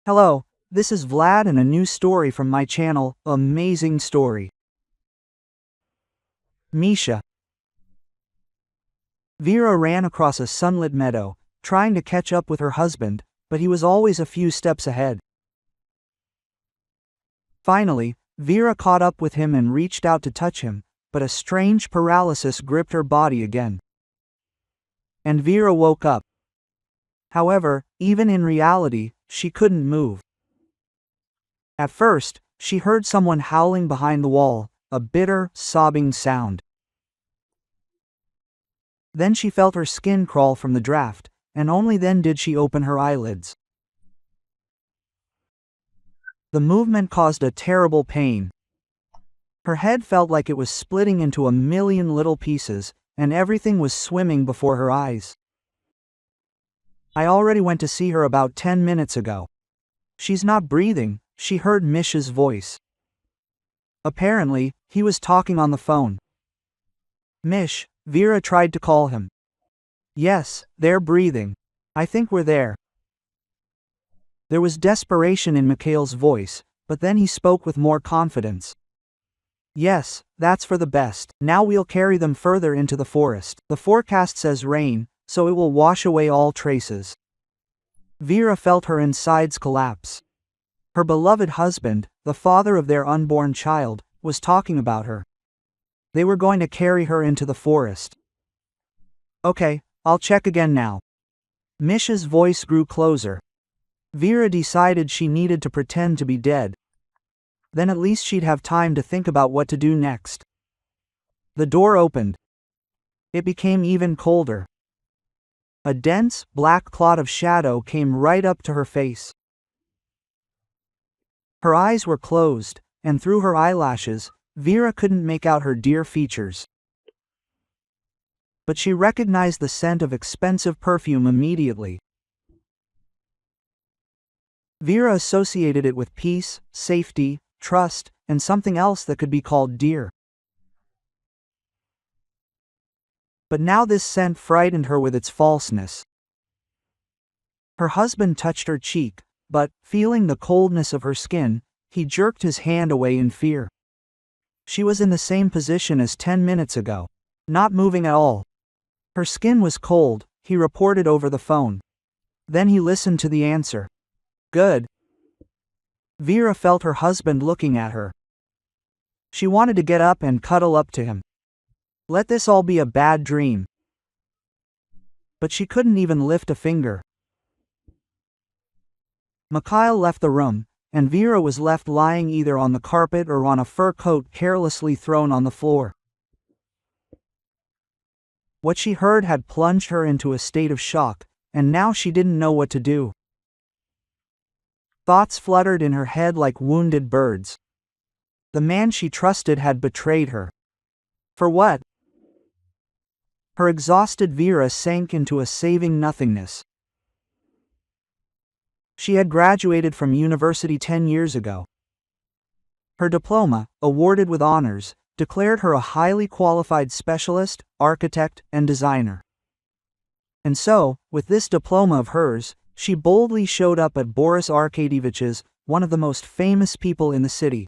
Hello, this is Vlad and a new story from my channel, Amazing Story. Misha. Vera ran across a sunlit meadow, trying to catch up with her husband, but he was always a few steps ahead. Finally, Vera caught up with him and reached out to touch him, but a strange paralysis gripped her body again. And Vera woke up. However, even in reality, she couldn't move. At first, she heard someone howling behind the wall, a bitter, sobbing sound. Then she felt her skin crawl from the draft, and only then did she open her eyelids. The movement caused a terrible pain. Her head felt like it was splitting into a million little pieces, and everything was swimming before her eyes. I already went to see her about 10 minutes ago. She's not breathing, she heard Misha's voice. Apparently, he was talking on the phone. Mish, Vera tried to call him. Yes, they're breathing. I think we're there. There was desperation in Mikhail's voice, but then he spoke with more confidence. Yes, that's for the best. Now we'll carry them further into the forest. The forecast says rain, so it will wash away all traces. Vera felt her insides collapse. Her beloved husband, the father of their unborn child, was talking about her. They were going to carry her into the forest. Okay, I'll check again now. Misha's voice grew closer. Vera decided she needed to pretend to be dead. Then at least she'd have time to think about what to do next. The door opened. It became even colder. A dense, black clot of shadow came right up to her face. Her eyes were closed, and through her eyelashes, Vera couldn't make out her dear features. But she recognized the scent of expensive perfume immediately. Vera associated it with peace, safety, trust, and something else that could be called dear. But now this scent frightened her with its falseness. Her husband touched her cheek, but, feeling the coldness of her skin, he jerked his hand away in fear. She was in the same position as 10 minutes ago, not moving at all. Her skin was cold, he reported over the phone. Then he listened to the answer. Good. Vera felt her husband looking at her. She wanted to get up and cuddle up to him. Let this all be a bad dream. But she couldn't even lift a finger. Mikhail left the room, and Vera was left lying either on the carpet or on a fur coat carelessly thrown on the floor. What she heard had plunged her into a state of shock, and now she didn't know what to do. Thoughts fluttered in her head like wounded birds. The man she trusted had betrayed her. For what? Her exhausted Vera sank into a saving nothingness. She had graduated from university 10 years ago. Her diploma, awarded with honors, declared her a highly qualified specialist, architect, and designer. And so, with this diploma of hers, she boldly showed up at Boris Arkadievich's, one of the most famous people in the city.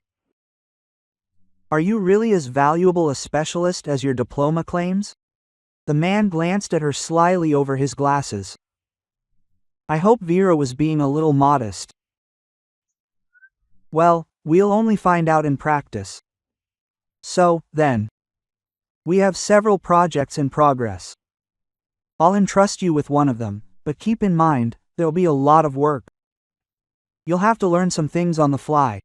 Are you really as valuable a specialist as your diploma claims? The man glanced at her slyly over his glasses. I hope Vera was being a little modest. Well, we'll only find out in practice. So, then. We have several projects in progress. I'll entrust you with one of them, but keep in mind, there'll be a lot of work. You'll have to learn some things on the fly.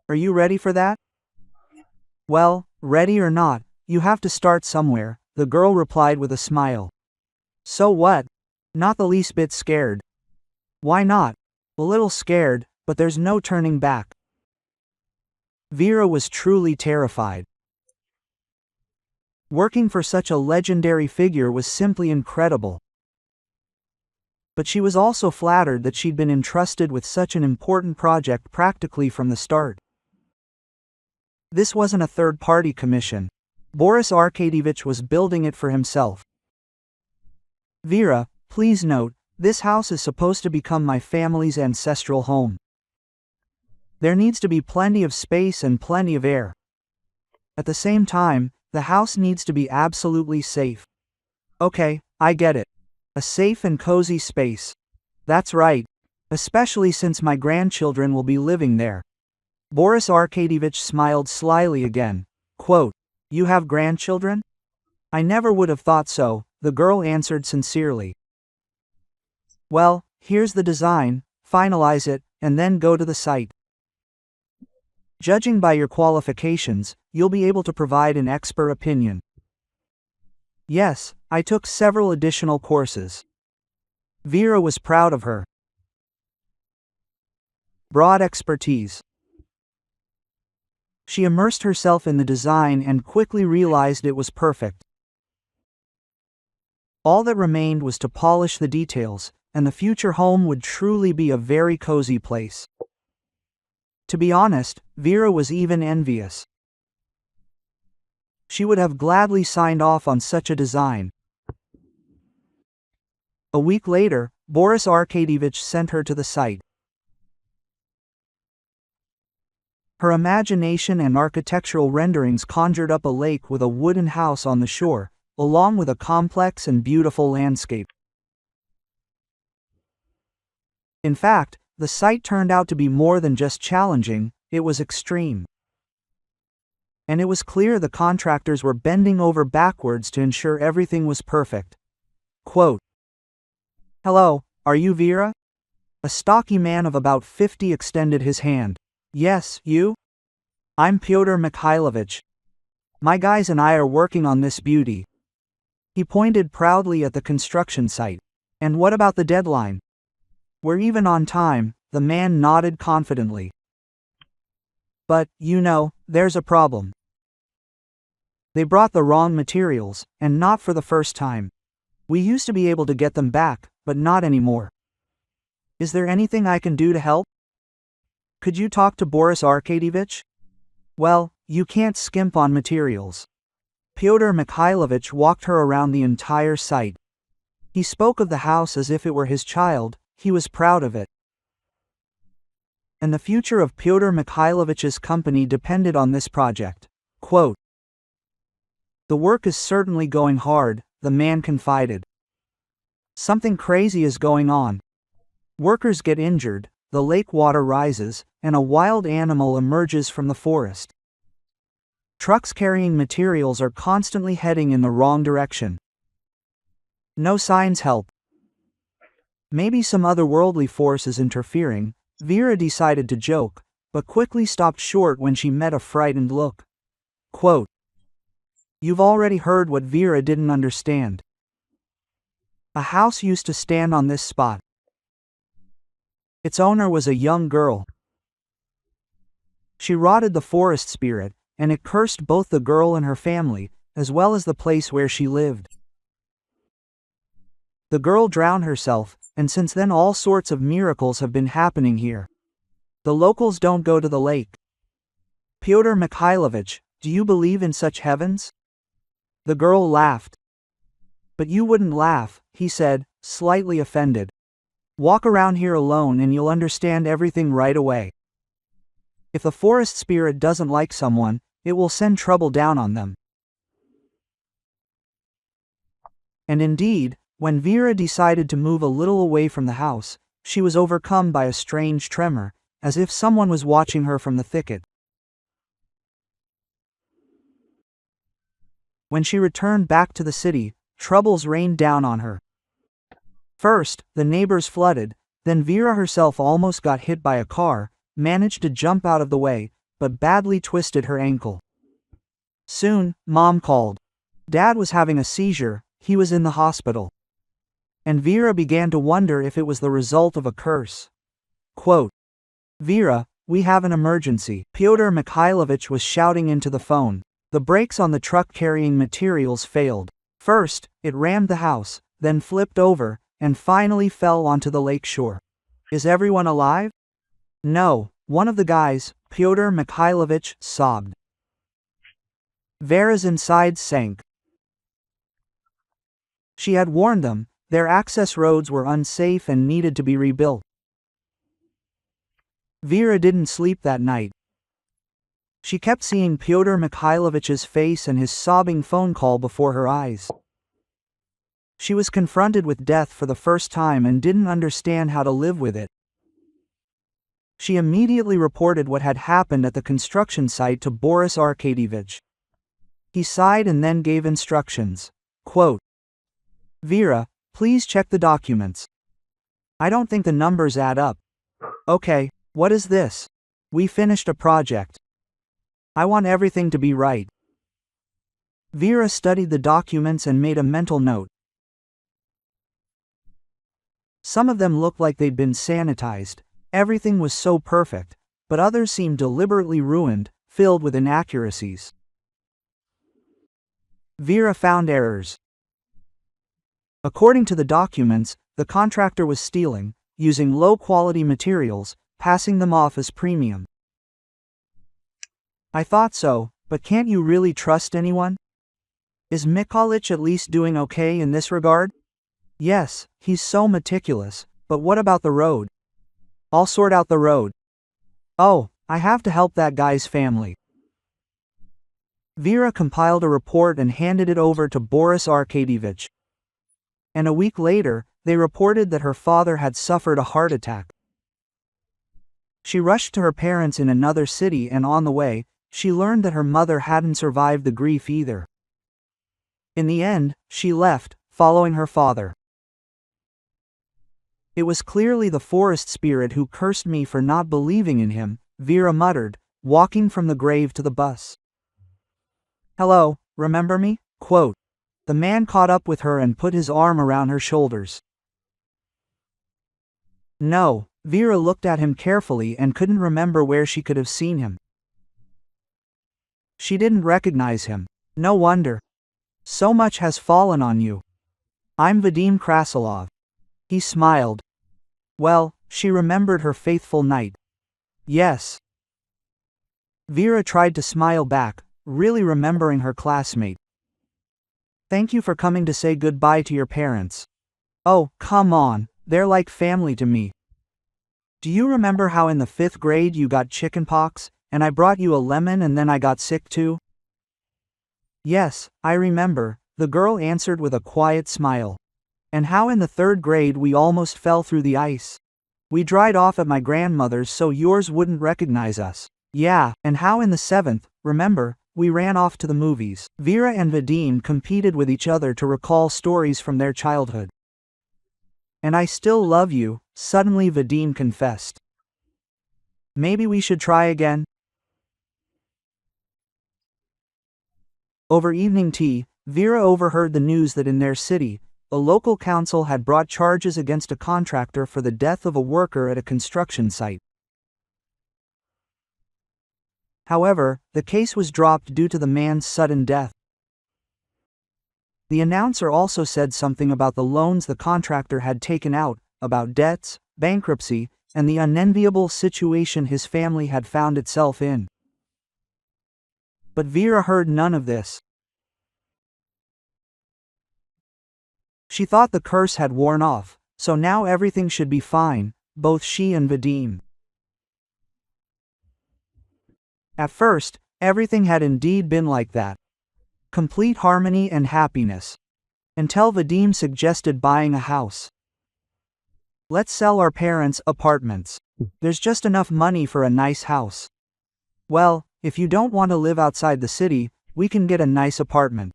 Are you ready for that? Well, ready or not, you have to start somewhere, the girl replied with a smile. So what? Not the least bit scared. Why not? A little scared, but there's no turning back. Vera was truly terrified. Working for such a legendary figure was simply incredible. But she was also flattered that she'd been entrusted with such an important project practically from the start. This wasn't a third-party commission. Boris Arkadievich was building it for himself. Vera, please note, This house is supposed to become my family's ancestral home. There needs to be plenty of space and plenty of air. At the same time, the house needs to be absolutely safe. Okay, I get it. A safe and cozy space. That's right. Especially since my grandchildren will be living there. Boris Arkadyevich smiled slyly again. Quote, "You have grandchildren?" "I never would have thought so," the girl answered sincerely. "Well, here's the design, finalize it, and then go to the site. Judging by your qualifications, you'll be able to provide an expert opinion." Yes, I took several additional courses. Vera was proud of her. Broad expertise. She immersed herself in the design and quickly realized it was perfect. All that remained was to polish the details, and the future home would truly be a very cozy place. To be honest, Vera was even envious. She would have gladly signed off on such a design. A week later, Boris Arkadyevich sent her to the site. Her imagination and architectural renderings conjured up a lake with a wooden house on the shore, along with a complex and beautiful landscape. In fact, the site turned out to be more than just challenging, it was extreme. And it was clear the contractors were bending over backwards to ensure everything was perfect. Quote, "Hello, are you Vera?" A stocky man of about 50 extended his hand. "Yes, you?" "I'm Pyotr Mikhailovich. My guys and I are working on this beauty." He pointed proudly at the construction site. "And what about the deadline?" "We're even on time," the man nodded confidently. "But, there's a problem. They brought the wrong materials, and not for the first time. We used to be able to get them back, but not anymore. Is there anything I can do to help? Could you talk to Boris Arkadyevich?" "Well, you can't skimp on materials." Pyotr Mikhailovich walked her around the entire site. He spoke of the house as if it were his child, he was proud of it. And the future of Pyotr Mikhailovich's company depended on this project. Quote, "The work is certainly going hard," the man confided. "Something crazy is going on. Workers get injured, the lake water rises, and a wild animal emerges from the forest. Trucks carrying materials are constantly heading in the wrong direction. No signs help. Maybe some otherworldly force is interfering," Vera decided to joke, but quickly stopped short when she met a frightened look. Quote, "You've already heard what Vera didn't understand. A house used to stand on this spot. Its owner was a young girl. She rotted the forest spirit, and it cursed both the girl and her family, as well as the place where she lived. The girl drowned herself, and since then all sorts of miracles have been happening here. The locals don't go to the lake. Pyotr Mikhailovich, do you believe in such heavens?" The girl laughed. "But you wouldn't laugh," he said, slightly offended. "Walk around here alone and you'll understand everything right away. If the forest spirit doesn't like someone, it will send trouble down on them." And indeed, when Vera decided to move a little away from the house, she was overcome by a strange tremor, as if someone was watching her from the thicket. When she returned back to the city, troubles rained down on her. First, the neighbors flooded, then Vera herself almost got hit by a car, managed to jump out of the way, but badly twisted her ankle. Soon, Mom called. Dad was having a seizure, he was in the hospital. And Vera began to wonder if it was the result of a curse. Quote, "Vera, we have an emergency," Pyotr Mikhailovich was shouting into the phone. The brakes on the truck carrying materials failed. First, it rammed the house, then flipped over, and finally fell onto the lake shore. "Is everyone alive?" "No," one of the guys, Pyotr Mikhailovich, sobbed. Vera's insides sank. She had warned them, Their access roads were unsafe and needed to be rebuilt. Vera didn't sleep that night. She kept seeing Pyotr Mikhailovich's face and his sobbing phone call before her eyes. She was confronted with death for the first time and didn't understand how to live with it. She immediately reported what had happened at the construction site to Boris Arkadyevich. He sighed and then gave instructions. Quote, "Vera, please check the documents. I don't think the numbers add up. Okay, what is this? We finished a project. I want everything to be right." Vera studied the documents and made a mental note. Some of them looked like they'd been sanitized. Everything was so perfect, but others seemed deliberately ruined, filled with inaccuracies. Vera found errors. According to the documents, the contractor was stealing, using low-quality materials, passing them off as premium. "I thought so, but can't you really trust anyone? Is Mikolich at least doing okay in this regard?" "Yes, he's so meticulous, but what about the road?" "I'll sort out the road." "Oh, I have to help that guy's family." Vera compiled a report and handed it over to Boris Arkadyevich. And a week later, they reported that her father had suffered a heart attack. She rushed to her parents in another city, and on the way, she learned that her mother hadn't survived the grief either. In the end, she left, following her father. "It was clearly the forest spirit who cursed me for not believing in him," Vera muttered, walking from the grave to the bus. "Hello, remember me?" Quote. The man caught up with her and put his arm around her shoulders. No, Vera looked at him carefully and couldn't remember where she could have seen him. She didn't recognize him. No wonder. So much has fallen on you. "I'm Vadim Krasilov." He smiled. Well, she remembered her faithful knight. Yes. Vera tried to smile back, really remembering her classmate. "Thank you for coming to say goodbye to your parents." "Oh, come on, they're like family to me. Do you remember how in the 5th grade you got chickenpox, and I brought you a lemon and then I got sick too?" "Yes, I remember," the girl answered with a quiet smile. "And how in the 3rd grade we almost fell through the ice. We dried off at my grandmother's so yours wouldn't recognize us." "Yeah, and how in the 7th, remember, we ran off to the movies." Vera and Vadim competed with each other to recall stories from their childhood. "And I still love you," suddenly Vadim confessed. "Maybe we should try again?" Over evening tea, Vera overheard the news that in their city, a local council had brought charges against a contractor for the death of a worker at a construction site. However, the case was dropped due to the man's sudden death. The announcer also said something about the loans the contractor had taken out, about debts, bankruptcy, and the unenviable situation his family had found itself in. But Vera heard none of this. She thought the curse had worn off, so now everything should be fine, both she and Vadim. At first, everything had indeed been like that. Complete harmony and happiness. Until Vadim suggested buying a house. "Let's sell our parents' apartments. There's just enough money for a nice house. Well, if you don't want to live outside the city, we can get a nice apartment."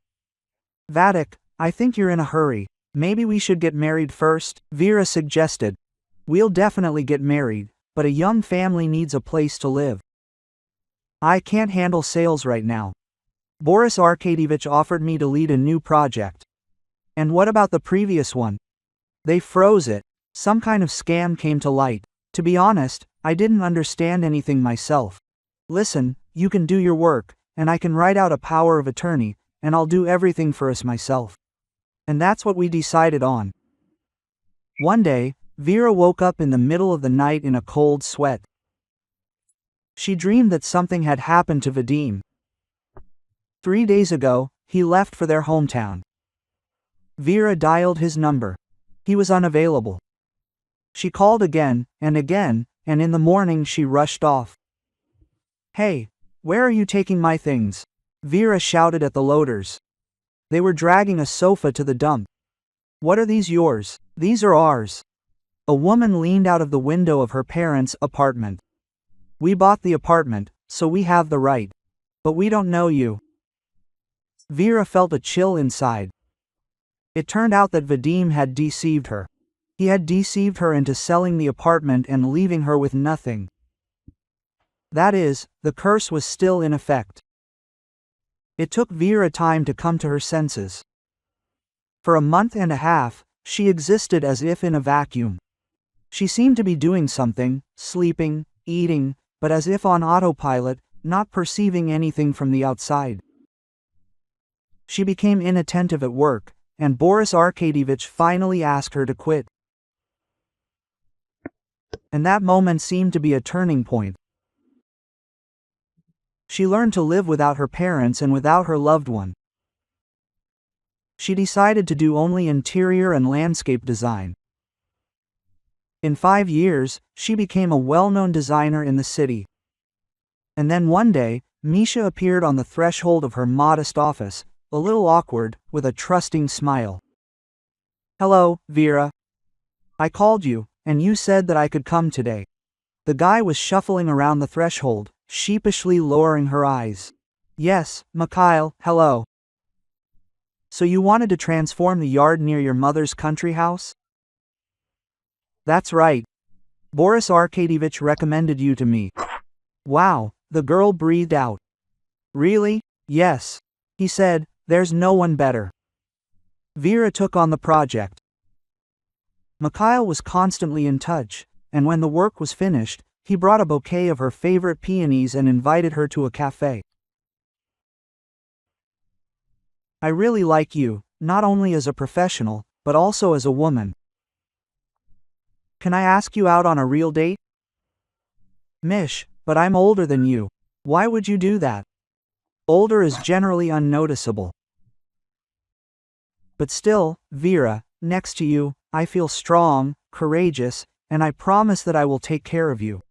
"Vadik, I think you're in a hurry. Maybe we should get married first," Vera suggested. "We'll definitely get married, but a young family needs a place to live." "I can't handle sales right now. Boris Arkadyevich offered me to lead a new project." "And what about the previous one?" "They froze it. Some kind of scam came to light. To be honest, I didn't understand anything myself. Listen, you can do your work, and I can write out a power of attorney, and I'll do everything for us myself." And that's what we decided on. One day, Vera woke up in the middle of the night in a cold sweat. She dreamed that something had happened to Vadim. 3 days ago, he left for their hometown. Vera dialed his number. He was unavailable. She called again, and in the morning she rushed off. "Hey, where are you taking my things?" Vera shouted at the loaders. They were dragging a sofa to the dump. "What are these yours?" "These are ours." A woman leaned out of the window of her parents' apartment. "We bought the apartment, so we have the right. But we don't know you." Vera felt a chill inside. It turned out that Vadim had deceived her. He had deceived her into selling the apartment and leaving her with nothing. That is, the curse was still in effect. It took Vera time to come to her senses. For a month and a half, she existed as if in a vacuum. She seemed to be doing something, sleeping, eating, but as if on autopilot, not perceiving anything from the outside. She became inattentive at work, and Boris Arkadievich finally asked her to quit. And that moment seemed to be a turning point. She learned to live without her parents and without her loved one. She decided to do only interior and landscape design. In 5 years, she became a well-known designer in the city. And then one day, Misha appeared on the threshold of her modest office, a little awkward, with a trusting smile. "Hello, Vera. I called you, and you said that I could come today." The guy was shuffling around the threshold, sheepishly lowering her eyes. "Yes, Mikhail, hello. So you wanted to transform the yard near your mother's country house?" "That's right. Boris Arkadievich recommended you to me." "Wow," the girl breathed out. "Really?" "Yes," he said, "there's no one better." Vera took on the project. Mikhail was constantly in touch, and when the work was finished, he brought a bouquet of her favorite peonies and invited her to a cafe. "I really like you, not only as a professional, but also as a woman. Can I ask you out on a real date?" "Mish, but I'm older than you. Why would you do that?" "Older is generally unnoticeable. But still, Vera, next to you, I feel strong, courageous, and I promise that I will take care of you."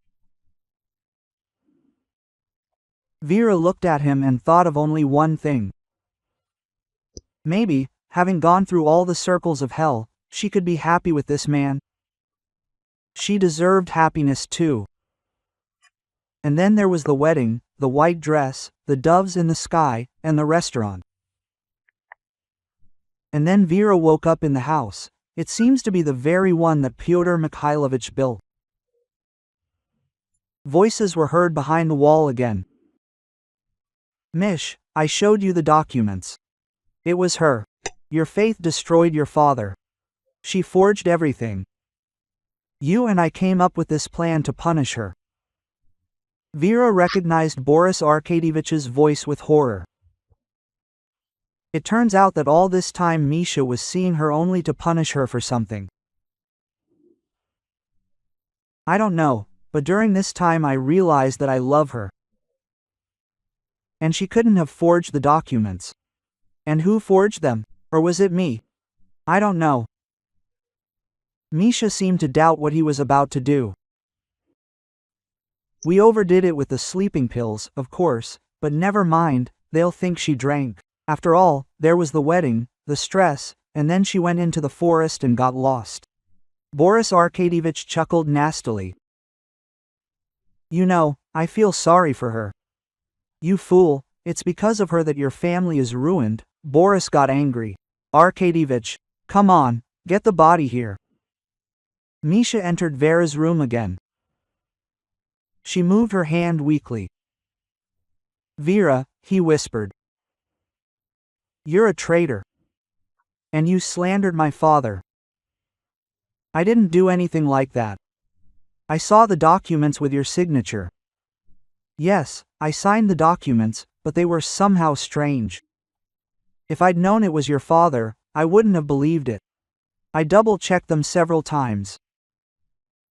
Vera looked at him and thought of only one thing. Maybe, having gone through all the circles of hell, she could be happy with this man. She deserved happiness too. And then there was the wedding, the white dress, the doves in the sky, and the restaurant. And then Vera woke up in the house. It seems to be the very one that Pyotr Mikhailovich built. Voices were heard behind the wall again. "Mish, I showed you the documents. It was her. Your faith destroyed your father. She forged everything. You and I came up with this plan to punish her." Vera recognized Boris Arkadievich's voice with horror. It turns out that all this time Misha was seeing her only to punish her for something. "I don't know, but during this time I realized that I love her. And she couldn't have forged the documents. And who forged them? Or was it me? I don't know." Misha seemed to doubt what he was about to do. "We overdid it with the sleeping pills, of course, but never mind, they'll think she drank. After all, there was the wedding, the stress, and then she went into the forest and got lost." Boris Arkadievich chuckled nastily. "You know, I feel sorry for her." "You fool, it's because of her that your family is ruined." Boris got angry. "Arkadievich, come on, get the body here." Misha entered Vera's room again. She moved her hand weakly. "Vera," he whispered. "You're a traitor. And you slandered my father." "I didn't do anything like that. I saw the documents with your signature." "Yes, I signed the documents, but they were somehow strange. If I'd known it was your father, I wouldn't have believed it. I double-checked them several times.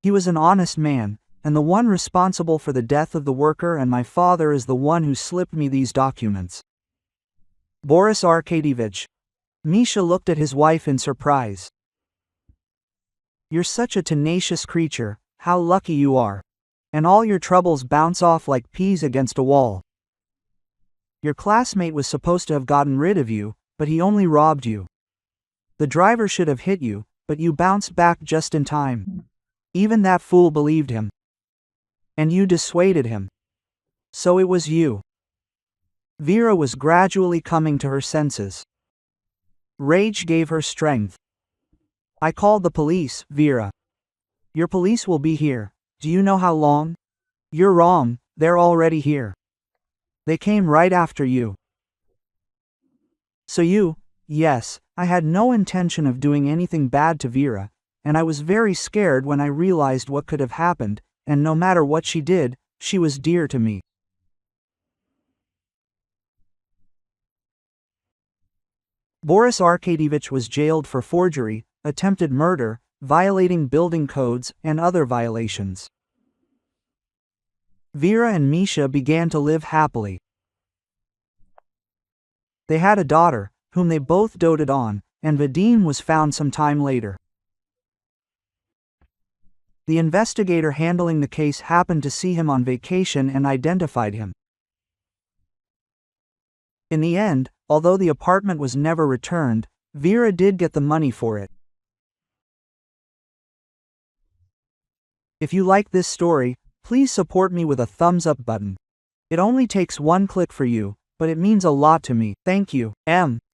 He was an honest man, and the one responsible for the death of the worker, and my father is the one who slipped me these documents." "Boris Arkadievich." Misha looked at his wife in surprise. You're such a tenacious creature, how lucky you are. And all your troubles bounce off like peas against a wall. Your classmate was supposed to have gotten rid of you, but he only robbed you. The driver should have hit you, but you bounced back just in time. Even that fool believed him. And you dissuaded him. So it was you. Vera was gradually coming to her senses. Rage gave her strength. I called the police, Vera. Your police will be here. Do you know how long? You're wrong, they're already here. They came right after you. So yes, I had no intention of doing anything bad to Vera, and I was very scared when I realized what could have happened, and no matter what she did, she was dear to me. Boris Arkadievich was jailed for forgery, attempted murder, violating building codes, and other violations. Vera and Misha began to live happily. They had a daughter, whom they both doted on, and Vadim was found some time later. The investigator handling the case happened to see him on vacation and identified him. In the end, although the apartment was never returned, Vera did get the money for it. If you like this story, please support me with a thumbs up button. It only takes one click for you, but it means a lot to me. Thank you.